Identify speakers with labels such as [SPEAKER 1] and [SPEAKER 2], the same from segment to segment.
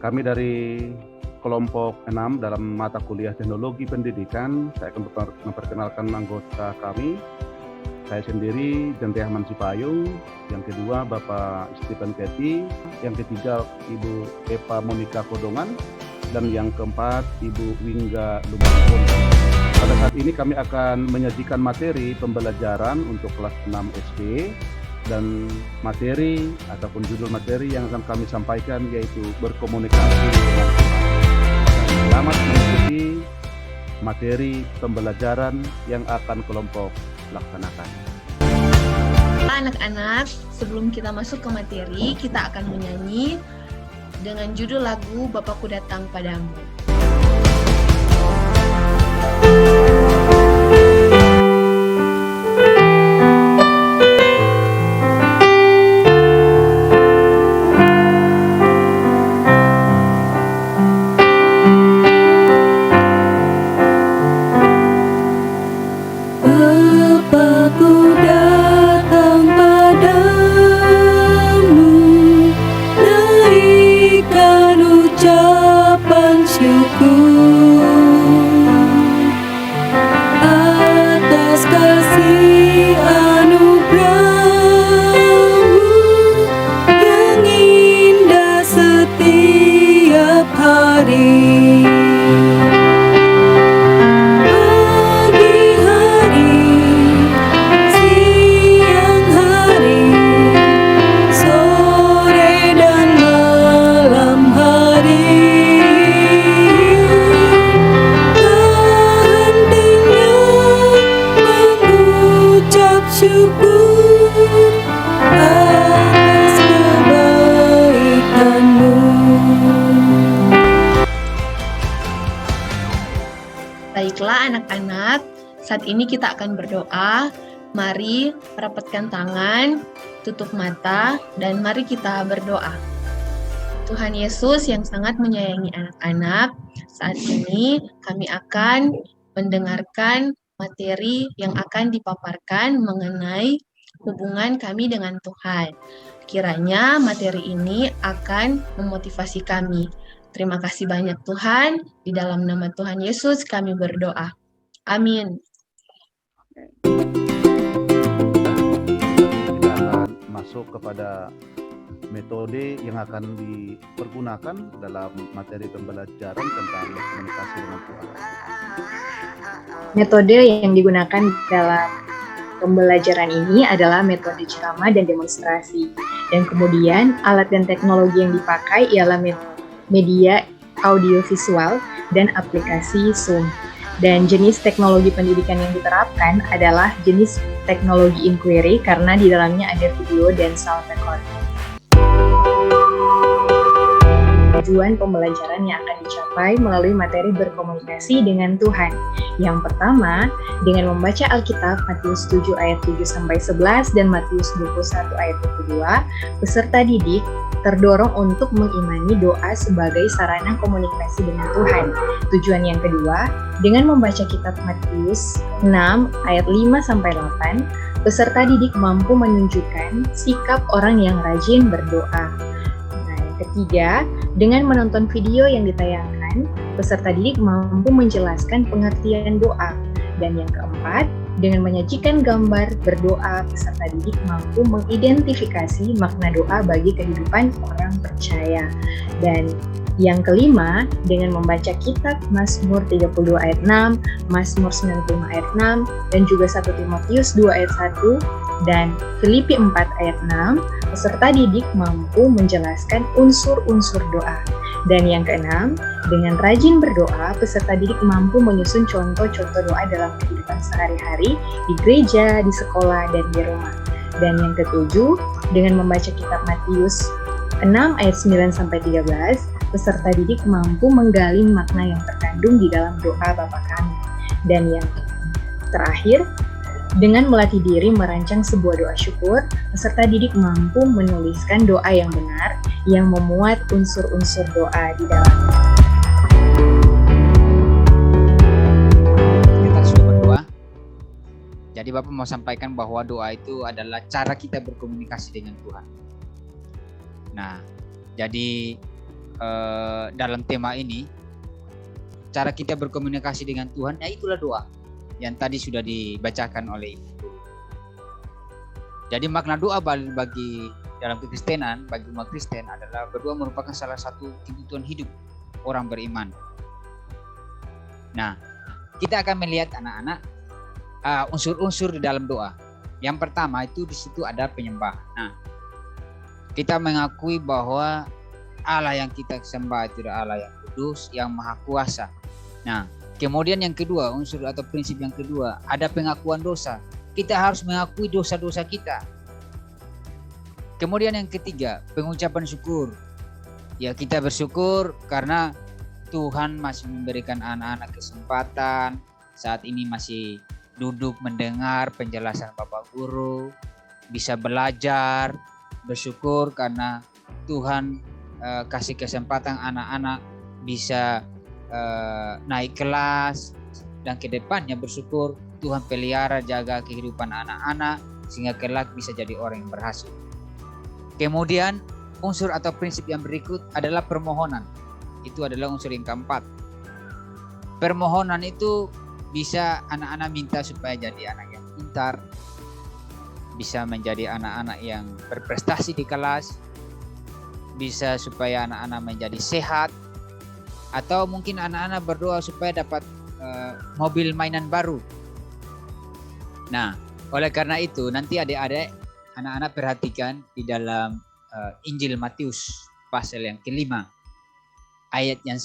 [SPEAKER 1] Kami dari kelompok 6 dalam mata kuliah Teknologi Pendidikan, saya akan memperkenalkan anggota kami. Saya sendiri Jente Ahmad Sipayung, yang kedua Bapak Stephen Keti, yang ketiga Ibu Epa Monika Kodongan, dan yang keempat Ibu Wingga Lumajang. Pada saat ini kami akan menyajikan materi pembelajaran untuk kelas 6 SD, dan materi ataupun judul materi yang akan kami sampaikan yaitu berkomunikasi dengan Tuhan. Selamat mengikuti materi pembelajaran yang akan kelompok laksanakan.
[SPEAKER 2] Anak-anak, sebelum kita masuk ke materi, kita akan menyanyi dengan judul lagu Bapakku Datang Padamu. Baiklah anak-anak, saat ini kita akan berdoa. Mari rapatkan tangan, tutup mata, dan mari kita berdoa. Tuhan Yesus yang sangat menyayangi anak-anak, saat ini kami akan mendengarkan materi yang akan dipaparkan mengenai hubungan kami dengan Tuhan. Kiranya materi ini akan memotivasi kami. Terima kasih banyak Tuhan, di dalam nama Tuhan Yesus kami berdoa. Amin.
[SPEAKER 1] Kita akan masuk kepada metode yang akan dipergunakan dalam materi pembelajaran tentang komunikasi dengan Tuhan.
[SPEAKER 3] Metode yang digunakan dalam pembelajaran ini adalah metode ceramah dan demonstrasi. Dan kemudian alat dan teknologi yang dipakai ialah media audiovisual dan aplikasi Zoom. Dan jenis teknologi pendidikan yang diterapkan adalah jenis teknologi inquiry karena di dalamnya ada video dan sound recording. Tujuan pembelajaran yang akan dicapai melalui materi berkomunikasi dengan Tuhan. Yang pertama, dengan membaca Alkitab Matius 7 ayat 7-11 dan Matius 21 ayat 22, peserta didik terdorong untuk mengimani doa sebagai sarana komunikasi dengan Tuhan. Tujuan yang kedua, dengan membaca kitab Matius 6 ayat 5-8, peserta didik mampu menunjukkan sikap orang yang rajin berdoa. Ketiga, dengan menonton video yang ditayangkan, peserta didik mampu menjelaskan pengertian doa. Dan yang keempat, dengan menyajikan gambar berdoa, peserta didik mampu mengidentifikasi makna doa bagi kehidupan orang percaya. Dan yang kelima, dengan membaca kitab Mazmur 32 ayat 6, Mazmur 95 ayat 6, dan juga 1 Timotius 2 ayat 1, dan Filipi 4 ayat 6, peserta didik mampu menjelaskan unsur-unsur doa. Dan yang keenam, dengan rajin berdoa, peserta didik mampu menyusun contoh-contoh doa dalam kehidupan sehari-hari, di gereja, di sekolah, dan di rumah. Dan yang ketujuh, dengan membaca kitab Matius 6 ayat 9-13, peserta didik mampu menggali makna yang terkandung di dalam doa Bapa Kami. Dan yang terakhir, dengan melatih diri merancang sebuah doa syukur, peserta didik mampu menuliskan doa yang benar yang memuat unsur-unsur doa di dalamnya.
[SPEAKER 4] Kita sudah berdoa. Jadi Bapak mau sampaikan bahwa doa itu adalah cara kita berkomunikasi dengan Tuhan. Nah, jadi dalam tema ini, cara kita berkomunikasi dengan Tuhan, ya itulah doa yang tadi sudah dibacakan oleh Ibu. Jadi makna doa bagi dalam kekristenan, bagi umat Kristen adalah berdoa merupakan salah satu kebutuhan hidup orang beriman. Nah, kita akan melihat anak-anak unsur-unsur di dalam doa. Yang pertama itu di situ ada penyembahan. Nah, kita mengakui bahwa Allah yang kita sembah itu adalah Allah yang kudus, yang maha kuasa. Nah, kemudian yang kedua, unsur atau prinsip yang kedua, ada pengakuan dosa. Kita harus mengakui dosa-dosa kita. Kemudian yang ketiga, pengucapan syukur. Ya, kita bersyukur karena Tuhan masih memberikan anak-anak kesempatan, saat ini masih duduk mendengar penjelasan Bapak Guru, bisa belajar, bersyukur karena Tuhan kasih kesempatan anak-anak bisa naik kelas, dan ke depannya bersyukur Tuhan pelihara jaga kehidupan anak-anak sehingga kelak bisa jadi orang yang berhasil. Kemudian unsur atau prinsip yang berikut adalah permohonan. Itu adalah unsur yang keempat. Permohonan itu bisa anak-anak minta supaya jadi anak yang pintar, bisa menjadi anak-anak yang berprestasi di kelas, bisa supaya anak-anak menjadi sehat, atau mungkin anak-anak berdoa supaya dapat mobil mainan baru. Nah, oleh karena itu nanti adik-adik, anak-anak perhatikan di dalam Injil Matius pasal yang ke-5, ayat yang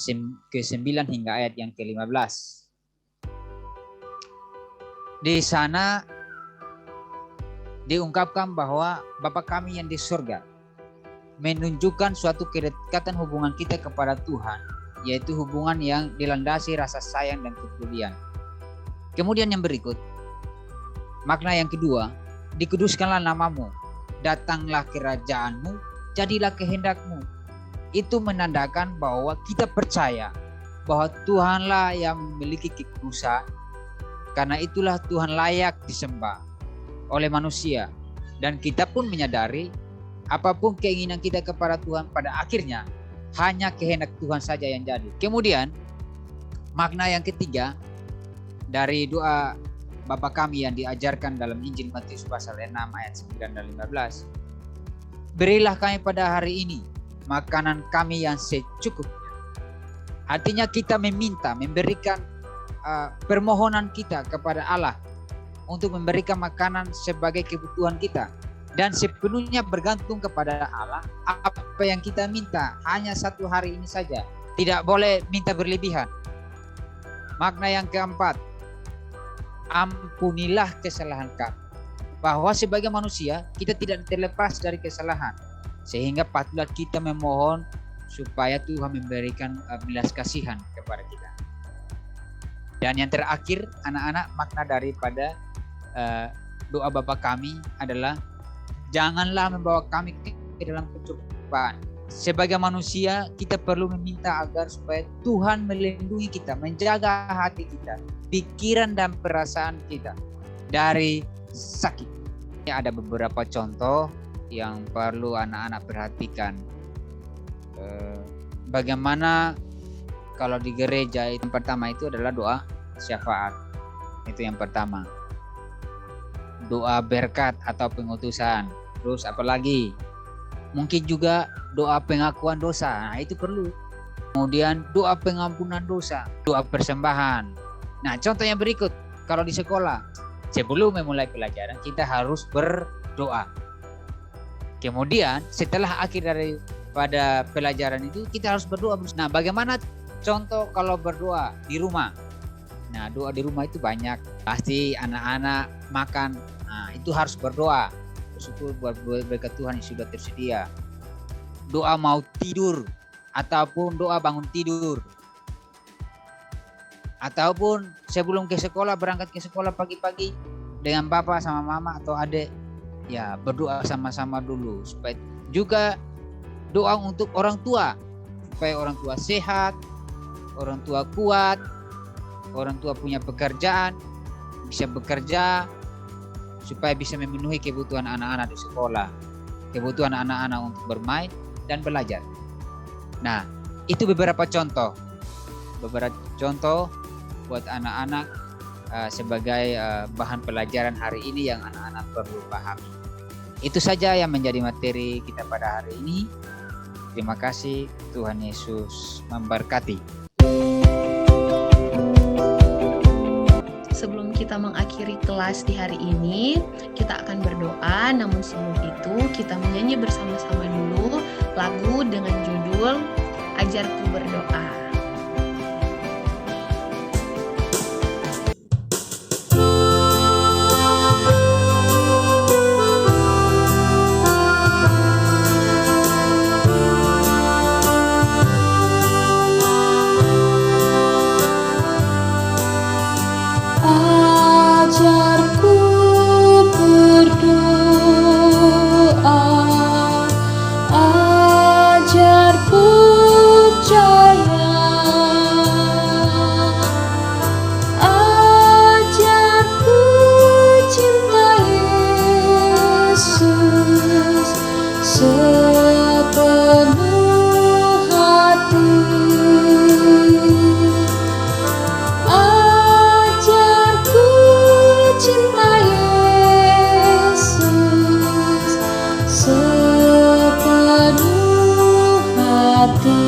[SPEAKER 4] ke-9 hingga ayat yang ke-15. Di sana diungkapkan bahwa Bapa kami yang di surga menunjukkan suatu kedekatan hubungan kita kepada Tuhan, yaitu hubungan yang dilandasi rasa sayang dan kepedulian. Kemudian yang berikut, makna yang kedua, dikuduskanlah namamu, datanglah kerajaanmu, jadilah kehendakmu. Itu menandakan bahwa kita percaya bahwa Tuhanlah yang memiliki kekudusan, karena itulah Tuhan layak disembah oleh manusia. Dan kita pun menyadari apapun keinginan kita kepada Tuhan, pada akhirnya hanya kehendak Tuhan saja yang jadi. Kemudian makna yang ketiga dari doa Bapa kami yang diajarkan dalam Injil Matius pasal 6 ayat 9 dan 15. Berilah kami pada hari ini makanan kami yang secukupnya. Artinya kita memberikan permohonan kita kepada Allah untuk memberikan makanan sebagai kebutuhan kita, dan sepenuhnya bergantung kepada Allah. Apa yang kita minta hanya satu hari ini saja, tidak boleh minta berlebihan. Makna yang keempat, ampunilah kesalahan kami. Bahwa sebagai manusia kita tidak terlepas dari kesalahan, sehingga patutlah kita memohon supaya Tuhan memberikan belas kasihan kepada kita. Dan yang terakhir, anak-anak, makna daripada doa Bapa kami adalah janganlah membawa kami ke dalam pencobaan. Sebagai manusia kita perlu meminta agar supaya Tuhan melindungi kita, menjaga hati kita, pikiran dan perasaan kita dari sakit. Ada beberapa contoh yang perlu anak-anak perhatikan. Bagaimana kalau di gereja, yang pertama itu adalah doa syafaat. Itu yang pertama. Doa berkat atau pengutusan. Terus apalagi? Mungkin juga doa pengakuan dosa. Nah, itu perlu. Kemudian doa pengampunan dosa, doa persembahan. Nah, contoh yang berikut, kalau di sekolah, sebelum memulai pelajaran kita harus berdoa. Kemudian setelah akhir daripada pelajaran itu kita harus berdoa. Nah, bagaimana contoh kalau berdoa di rumah? Nah, doa di rumah itu banyak. Pasti anak-anak makan, nah itu harus berdoa. Bersyukur buat berkat Tuhan yang sudah tersedia. Doa mau tidur ataupun doa bangun tidur. Ataupun sebelum ke sekolah, berangkat ke sekolah pagi-pagi dengan bapak sama mama atau adik, ya berdoa sama-sama dulu. Supaya juga doa untuk orang tua, supaya orang tua sehat, orang tua kuat, orang tua punya pekerjaan, bisa bekerja, supaya bisa memenuhi kebutuhan anak-anak di sekolah, kebutuhan anak-anak untuk bermain dan belajar. Nah, Itu beberapa contoh buat anak-anak sebagai bahan pelajaran hari ini yang anak-anak perlu pahami. Itu saja yang menjadi materi kita pada hari ini. Terima kasih, Tuhan Yesus memberkati.
[SPEAKER 2] Sebelum kita mengakhiri kelas di hari ini, kita akan berdoa. Namun sebelum itu, kita menyanyi bersama-sama dulu lagu dengan judul Ajarku Berdoa.
[SPEAKER 5] Ajarku berdoa, ajar percaya, ajarku cinta Yesus sepenuh hati. Ajarku cinta Yesus sepenuh hati.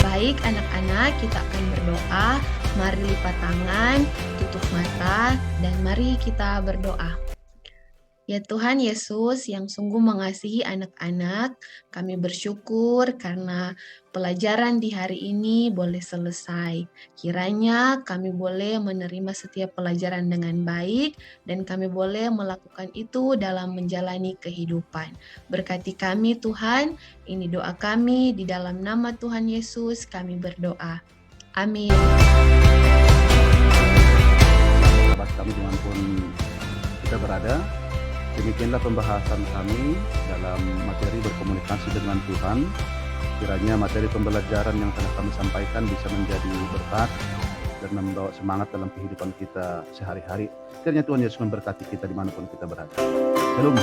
[SPEAKER 2] Baik anak-anak, kita akan berdoa. Mari lipat tangan, tutup mata, dan mari kita berdoa. Ya Tuhan Yesus yang sungguh mengasihi anak-anak, kami bersyukur karena pelajaran di hari ini boleh selesai. Kiranya kami boleh menerima setiap pelajaran dengan baik dan kami boleh melakukan itu dalam menjalani kehidupan. Berkati kami Tuhan, ini doa kami di dalam nama Tuhan Yesus kami berdoa. Amin.
[SPEAKER 1] Sahabat kami dimanapun kita berada, demikianlah pembahasan kami dalam materi berkomunikasi dengan Tuhan. Kiranya materi pembelajaran yang telah kami sampaikan bisa menjadi berkat dan membawa semangat dalam kehidupan kita sehari-hari. Kiranya Tuhan Yesus memberkati kita dimanapun kita berada. Shalom.